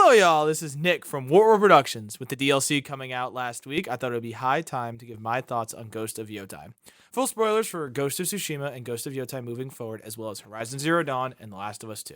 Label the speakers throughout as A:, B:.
A: Hello, y'all. This is Nick from War Productions. With the DLC coming out last week, I thought it would be high time to give my thoughts on Ghost of Yotei. Full spoilers for Ghost of Tsushima and Ghost of Yotei moving forward, as well as Horizon Zero Dawn and The Last of Us 2.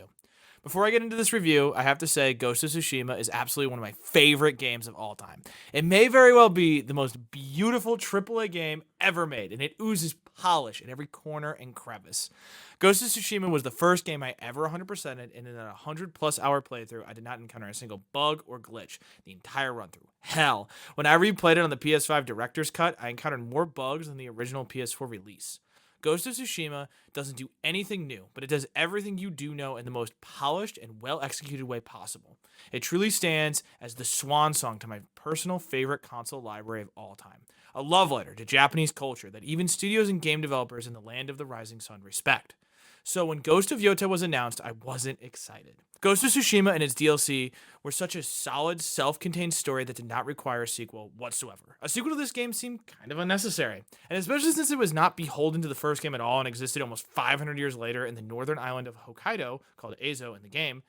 A: Before I get into this review, I have to say Ghost of Tsushima is absolutely one of my favorite games of all time. It may very well be the most beautiful AAA game ever made, and it oozes polish in every corner and crevice. Ghost of Tsushima was the first game I ever 100%ed, and in a 100+ hour playthrough, I did not encounter a single bug or glitch the entire run through. Hell, when I replayed it on the PS5 Director's Cut, I encountered more bugs than the original PS4 release. Ghost of Tsushima doesn't do anything new, but it does everything you do know in the most polished and well-executed way possible. It truly stands as the swan song to my personal favorite console library of all time. A love letter to Japanese culture that even studios and game developers in the land of the rising sun respect. So when Ghost of Yotei was announced, I wasn't excited. Ghost of Tsushima and its DLC were such a solid, self-contained story that did not require a sequel whatsoever. A sequel to this game seemed kind of unnecessary, and especially since it was not beholden to the first game at all and existed almost 500 years later in the northern island of Hokkaido, called Ezo in the game.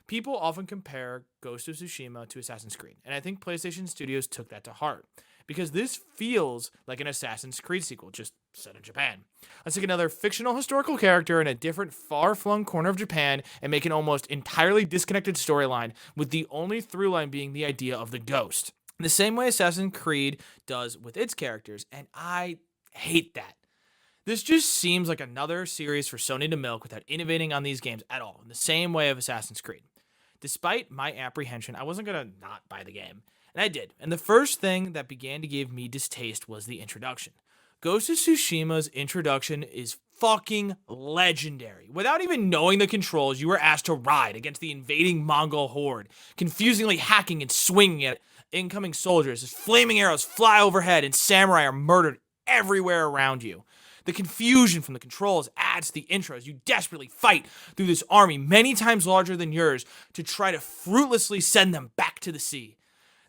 A: People often compare Ghost of Tsushima to Assassin's Creed, and I think PlayStation Studios took that to heart. Because this feels like an Assassin's Creed sequel, just set in Japan. Let's take another fictional historical character in a different far-flung corner of Japan and make an almost entirely disconnected storyline, with the only through line being the idea of the ghost. The same way Assassin's Creed does with its characters, and I hate that. This just seems like another series for Sony to milk without innovating on these games at all, in the same way of Assassin's Creed. Despite my apprehension, I wasn't going to not buy the game. And I did. And the first thing that began to give me distaste was the introduction. Ghost of Tsushima's introduction is fucking legendary. Without even knowing the controls, you were asked to ride against the invading Mongol horde, confusingly hacking and swinging at incoming soldiers as flaming arrows fly overhead and samurai are murdered everywhere around you. The confusion from the controls adds to the intro as you desperately fight through this army many times larger than yours to try to fruitlessly send them back to the sea.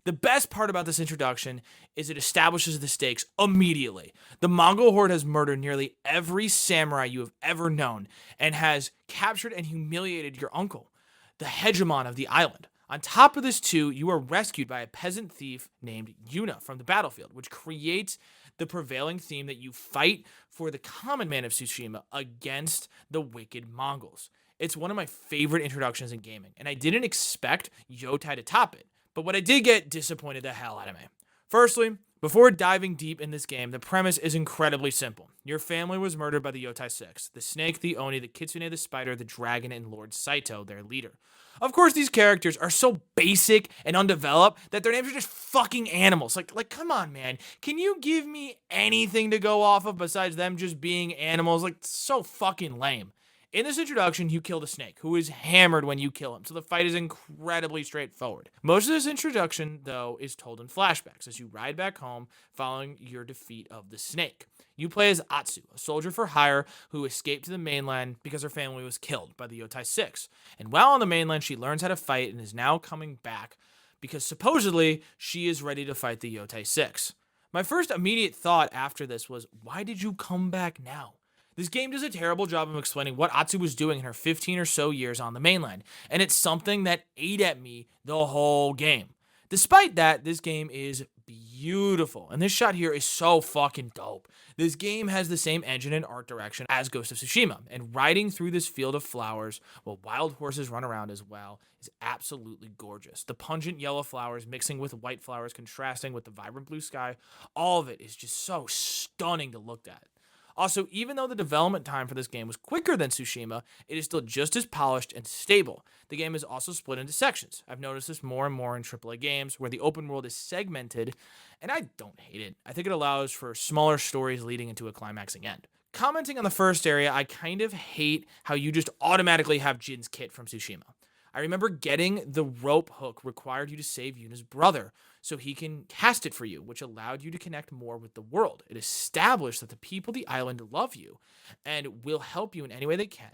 A: The best part about this introduction is it establishes the stakes immediately. The Mongol horde has murdered nearly every samurai you have ever known and has captured and humiliated your uncle, the hegemon of the island. On top of this too, you are rescued by a peasant thief named Yuna from the battlefield, which creates the prevailing theme that you fight for the common man of Tsushima against the wicked Mongols. It's one of my favorite introductions in gaming, and I didn't expect Yotei to top it. But what I did get disappointed the hell out of me. Firstly, before diving deep in this game, the premise is incredibly simple. Your family was murdered by the Yotei Six: the snake, the Oni, the kitsune, the spider, the dragon, and Lord Saito, their leader. Of course, these characters are so basic and undeveloped that their names are just fucking animals. Like, come on, man. Can you give me anything to go off of besides them just being animals? Like, so fucking lame. In this introduction, you kill the snake, who is hammered when you kill him, so the fight is incredibly straightforward. Most of this introduction, though, is told in flashbacks as you ride back home following your defeat of the snake. You play as Atsu, a soldier for hire who escaped to the mainland because her family was killed by the Yotei Six. And while on the mainland, she learns how to fight and is now coming back because supposedly she is ready to fight the Yotei Six. My first immediate thought after this was, why did you come back now? This game does a terrible job of explaining what Atsu was doing in her 15 or so years on the mainland, and it's something that ate at me the whole game. Despite that, this game is beautiful, and this shot here is so fucking dope. This game has the same engine and art direction as Ghost of Tsushima, and riding through this field of flowers while wild horses run around as well is absolutely gorgeous. The pungent yellow flowers mixing with white flowers contrasting with the vibrant blue sky, all of it is just so stunning to look at. Also, even though the development time for this game was quicker than Tsushima, it is still just as polished and stable. The game is also split into sections. I've noticed this more and more in AAA games, where the open world is segmented, and I don't hate it. I think it allows for smaller stories leading into a climaxing end. Commenting on the first area, I kind of hate how you just automatically have Jin's kit from Tsushima. I remember getting the rope hook required you to save Yuna's brother, so he can cast it for you, which allowed you to connect more with the world. It established that the people of the island love you and will help you in any way they can.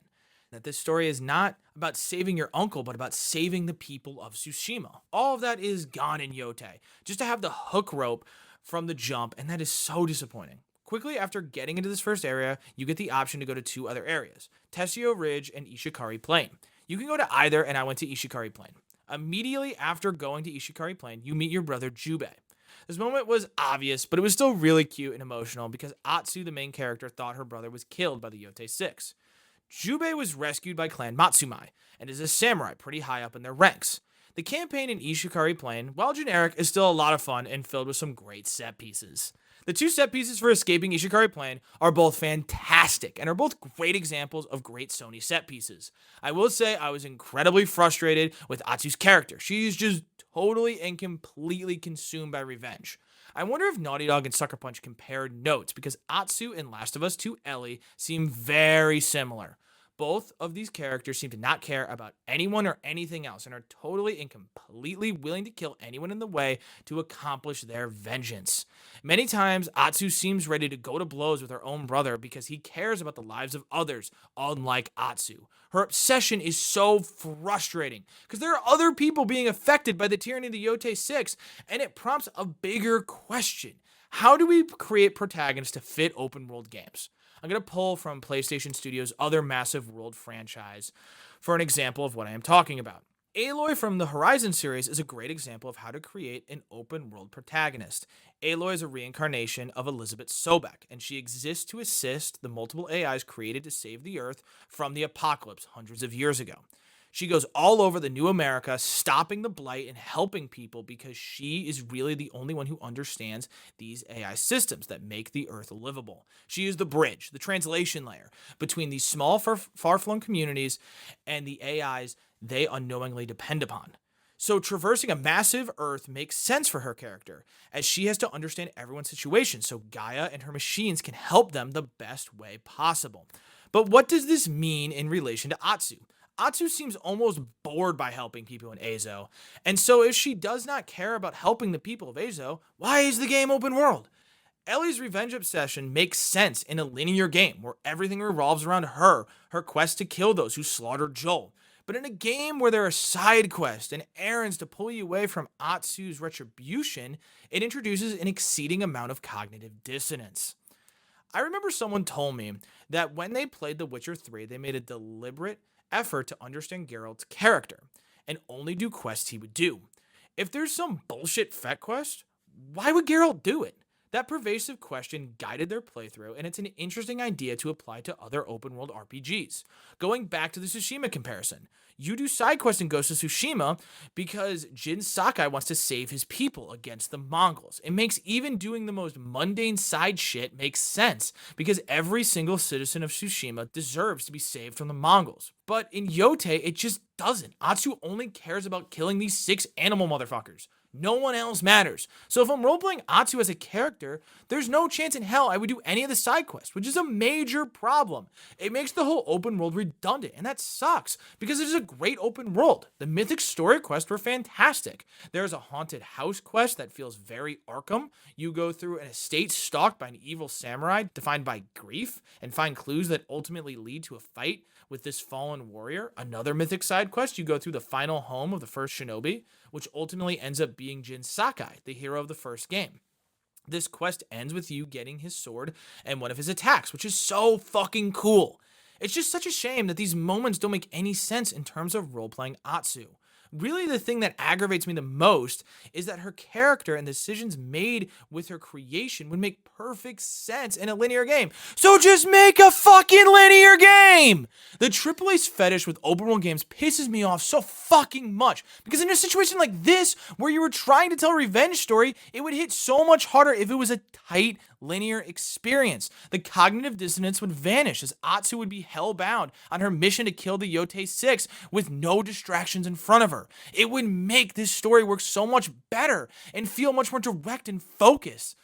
A: That this story is not about saving your uncle, but about saving the people of Tsushima. All of that is gone in Yotei, just to have the hook rope from the jump, and that is so disappointing. Quickly after getting into this first area, you get the option to go to two other areas, Tessio Ridge and Ishikari Plain. You can go to either, and I went to Ishikari Plain. Immediately after going to Ishikari Plain, you meet your brother Jubei. This moment was obvious, but it was still really cute and emotional because Atsu, the main character, thought her brother was killed by the Yotei 6. Jubei was rescued by Clan Matsumai and is a samurai pretty high up in their ranks. The campaign in Ishikari Plain, while generic, is still a lot of fun and filled with some great set pieces. The two set pieces for escaping Ishikari Plain are both fantastic and are both great examples of great Sony set pieces. I will say I was incredibly frustrated with Atsu's character. She's just totally and completely consumed by revenge. I wonder if Naughty Dog and Sucker Punch compared notes because Atsu in Last of Us 2 Ellie seem very similar. Both of these characters seem to not care about anyone or anything else and are totally and completely willing to kill anyone in the way to accomplish their vengeance. Many times, Atsu seems ready to go to blows with her own brother because he cares about the lives of others, unlike Atsu. Her obsession is so frustrating because there are other people being affected by the tyranny of the Yotei 6, and it prompts a bigger question. How do we create protagonists to fit open world games? I'm going to pull from PlayStation Studios' other massive world franchise for an example of what I am talking about. Aloy from the Horizon series is a great example of how to create an open world protagonist. Aloy is a reincarnation of Elizabeth Sobek, and she exists to assist the multiple AIs created to save the Earth from the apocalypse hundreds of years ago. She goes all over the new America, stopping the blight and helping people because she is really the only one who understands these AI systems that make the Earth livable. She is the bridge, the translation layer between these small, far-flung communities and the AIs they unknowingly depend upon. So traversing a massive Earth makes sense for her character, as she has to understand everyone's situation so Gaia and her machines can help them the best way possible. But what does this mean in relation to Atsu? Atsu seems almost bored by helping people in Azo, and so if she does not care about helping the people of Azo, why is the game open world? Ellie's revenge obsession makes sense in a linear game where everything revolves around her quest to kill those who slaughtered Joel. But in a game where there are side quests and errands to pull you away from Atsu's retribution, it introduces an exceeding amount of cognitive dissonance. I remember someone told me that when they played The Witcher 3, they made a deliberate effort to understand Geralt's character and only do quests he would do. If there's some bullshit Fett quest, why would Geralt do it? That pervasive question guided their playthrough, and it's an interesting idea to apply to other open world RPGs. Going back to the Tsushima comparison, you do side quests in Ghost of Tsushima because Jin Sakai wants to save his people against the Mongols. It makes even doing the most mundane side shit make sense because every single citizen of Tsushima deserves to be saved from the Mongols. But in Yotei, it just doesn't. Atsu only cares about killing these 6 animal motherfuckers. No one else matters. So if I'm roleplaying Atsu as a character, there's no chance in hell I would do any of the side quests, which is a major problem. It makes the whole open world redundant, and that sucks because it is a great open world. The mythic story quests were fantastic. There's a haunted house quest that feels very Arkham. You go through an estate stalked by an evil samurai defined by grief and find clues that ultimately lead to a fight with this fallen warrior. Another mythic side quest, you go through the final home of the first shinobi, which ultimately ends up being Jin Sakai, the hero of the first game. This quest ends with you getting his sword and one of his attacks, which is so fucking cool. It's just such a shame that these moments don't make any sense in terms of role-playing Atsu. Really, the thing that aggravates me the most is that her character and decisions made with her creation would make perfect sense in a linear game. So just make a fucking linear game! The AAA's fetish with open world games pisses me off so fucking much because in a situation like this, where you were trying to tell a revenge story, it would hit so much harder if it was a tight, linear experience. The cognitive dissonance would vanish as Atsu would be hellbound on her mission to kill the Yotei 6 with no distractions in front of her. It would make this story work so much better and feel much more direct and focused.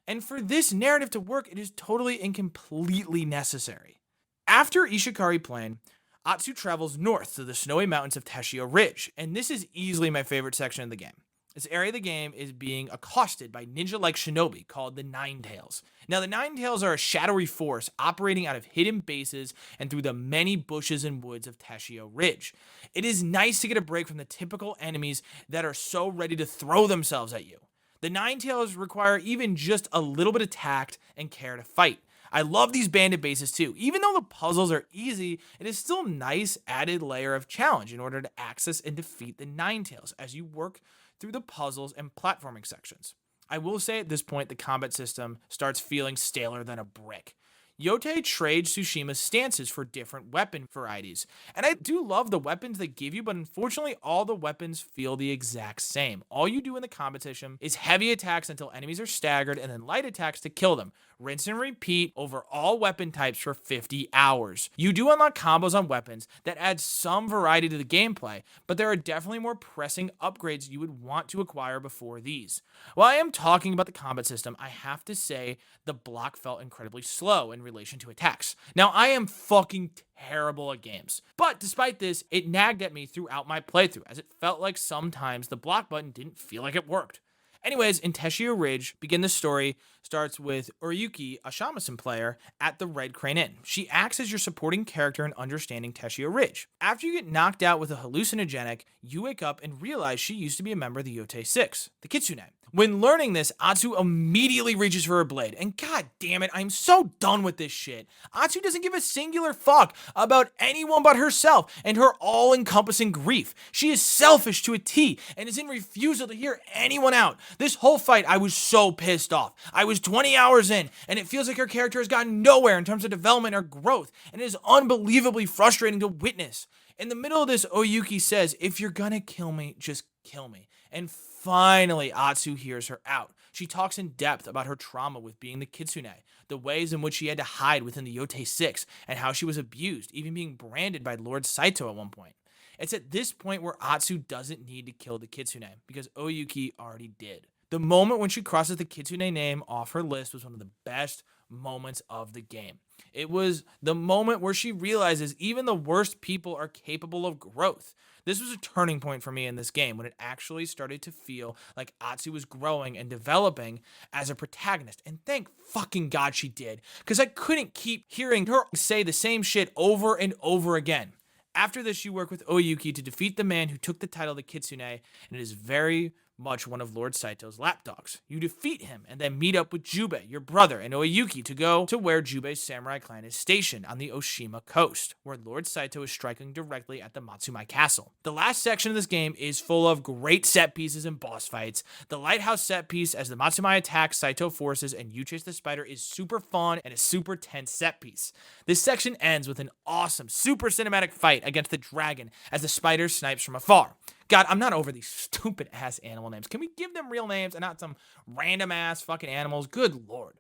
A: And for this narrative to work, it is totally and completely necessary. After Ishikari Plain, Atsu travels north to the snowy mountains of Teshio Ridge, and this is easily my favorite section of the game. This area of the game is being accosted by ninja-like shinobi called the Ninetales. Now, the Ninetales are a shadowy force operating out of hidden bases and through the many bushes and woods of Teshio Ridge. It is nice to get a break from the typical enemies that are so ready to throw themselves at you. The Ninetales require even just a little bit of tact and care to fight. I love these bandit bases too. Even though the puzzles are easy, it is still a nice added layer of challenge in order to access and defeat the Ninetales as you work through the puzzles and platforming sections. I will say at this point, the combat system starts feeling staler than a brick. Yotei trades Tsushima's stances for different weapon varieties, and I do love the weapons they give you, but unfortunately all the weapons feel the exact same. All you do in the competition is heavy attacks until enemies are staggered, and then light attacks to kill them. Rinse and repeat over all weapon types for 50 hours. You do unlock combos on weapons that add some variety to the gameplay, but there are definitely more pressing upgrades you would want to acquire before these. While I am talking about the combat system, I have to say the block felt incredibly slow in relation to attacks. Now, I am fucking terrible at games, but despite this, it nagged at me throughout my playthrough, as it felt like sometimes the block button didn't feel like it worked. Anyways, in Teshio Ridge, the story starts with Oriyuki, a shamisen player, at the Red Crane Inn. She acts as your supporting character in understanding Teshio Ridge. After you get knocked out with a hallucinogenic, you wake up and realize she used to be a member of the Yotei 6, the Kitsune. When learning this, Atsu immediately reaches for her blade, and god damn it, I'm so done with this shit. Atsu doesn't give a singular fuck about anyone but herself and her all-encompassing grief. She is selfish to a T and is in refusal to hear anyone out. This whole fight, I was so pissed off. I was 20 hours in, and it feels like her character has gotten nowhere in terms of development or growth, and it is unbelievably frustrating to witness. In the middle of this, Oyuki says, "If you're gonna kill me, just kill me." And finally, Atsu hears her out. She talks in depth about her trauma with being the Kitsune, the ways in which she had to hide within the Yotei 6, and how she was abused, even being branded by Lord Saito at one point. It's at this point where Atsu doesn't need to kill the Kitsune, because Oyuki already did. The moment when she crosses the Kitsune name off her list was one of the best moments of the game. It was the moment where she realizes even the worst people are capable of growth. This was a turning point for me in this game when it actually started to feel like Atsu was growing and developing as a protagonist. And thank fucking God she did, because I couldn't keep hearing her say the same shit over and over again. After this, you work with Oyuki to defeat the man who took the title to Kitsune, and it is very much one of Lord Saito's lapdogs. You defeat him and then meet up with Jubei, your brother, and Oyuki to go to where Jubei's samurai clan is stationed on the Oshima coast, where Lord Saito is striking directly at the Matsumai castle. The last section of this game is full of great set pieces and boss fights. The lighthouse set piece as the Matsumai attack Saito forces and you chase the spider is super fun and a super tense set piece. This section ends with an awesome, super cinematic fight against the dragon as the spider snipes from afar. God, I'm not over these stupid ass animal names. Can we give them real names and not some random ass fucking animals? Good lord.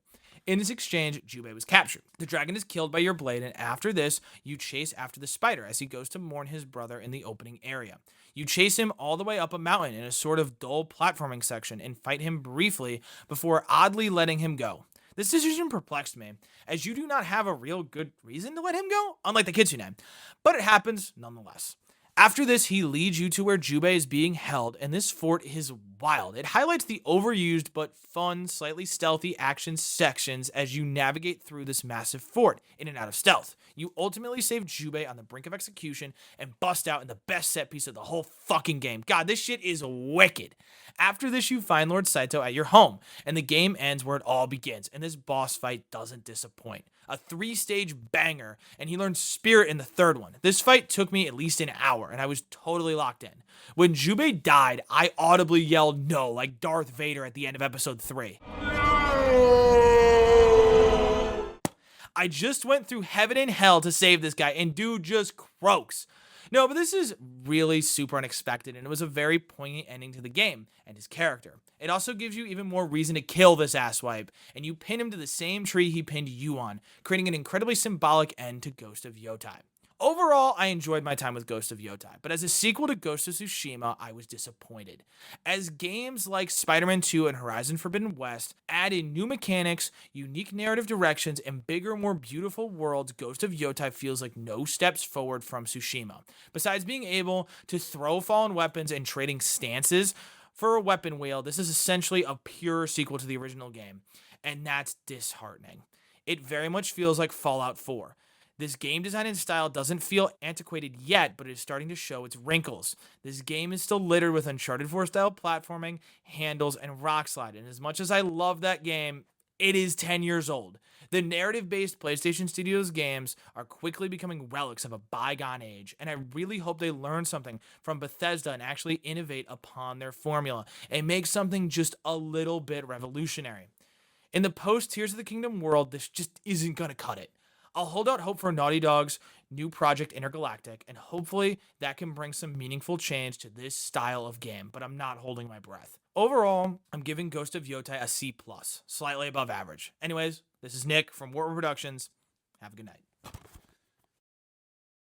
A: In this exchange, Jubei was captured. The dragon is killed by your blade, and after this, you chase after the spider as he goes to mourn his brother in the opening area. You chase him all the way up a mountain in a sort of dull platforming section and fight him briefly before oddly letting him go. This decision perplexed me, as you do not have a real good reason to let him go, unlike the Kitsune, but it happens nonetheless. After this, he leads you to where Jubei is being held, and this fort is wild. It highlights the overused but fun, slightly stealthy action sections as you navigate through this massive fort, in and out of stealth. You ultimately save Jubei on the brink of execution and bust out in the best set piece of the whole fucking game. God, this shit is wicked. After this, you find Lord Saito at your home, and the game ends where it all begins, and this boss fight doesn't disappoint. A 3-stage banger, and he learns Spirit in the third one. This fight took me at least an hour, and I was totally locked in. When Jubei died, I audibly yelled no, like Darth Vader at the end of episode 3. I just went through heaven and hell to save this guy, and dude just croaks. No, but this is really super unexpected, and it was a very poignant ending to the game and his character. It also gives you even more reason to kill this asswipe, and you pin him to the same tree he pinned you on, creating an incredibly symbolic end to Ghost of Yotei. Overall, I enjoyed my time with Ghost of Yotei, but as a sequel to Ghost of Tsushima, I was disappointed. As games like Spider-Man 2 and Horizon Forbidden West add in new mechanics, unique narrative directions, and bigger, more beautiful worlds, Ghost of Yotei feels like no steps forward from Tsushima. Besides being able to throw fallen weapons and trading stances for a weapon wheel, this is essentially a pure sequel to the original game, and that's disheartening. It very much feels like Fallout 4. This game design and style doesn't feel antiquated yet, but it is starting to show its wrinkles. This game is still littered with Uncharted 4 style platforming, handles, and rock slide. And as much as I love that game, It is 10 years old. The narrative based PlayStation Studios games are quickly becoming relics of a bygone age, and I really hope they learn something from Bethesda and actually innovate upon their formula and make something just a little bit revolutionary. In the post Tears of the Kingdom world, this just isn't going to cut it. I'll hold out hope for Naughty Dog's new project Intergalactic, and hopefully that can bring some meaningful change to this style of game, but I'm not holding my breath. Overall, I'm giving Ghost of Yotei a C+, slightly above average. Anyways, this is Nick from Warp Productions. Have a good night.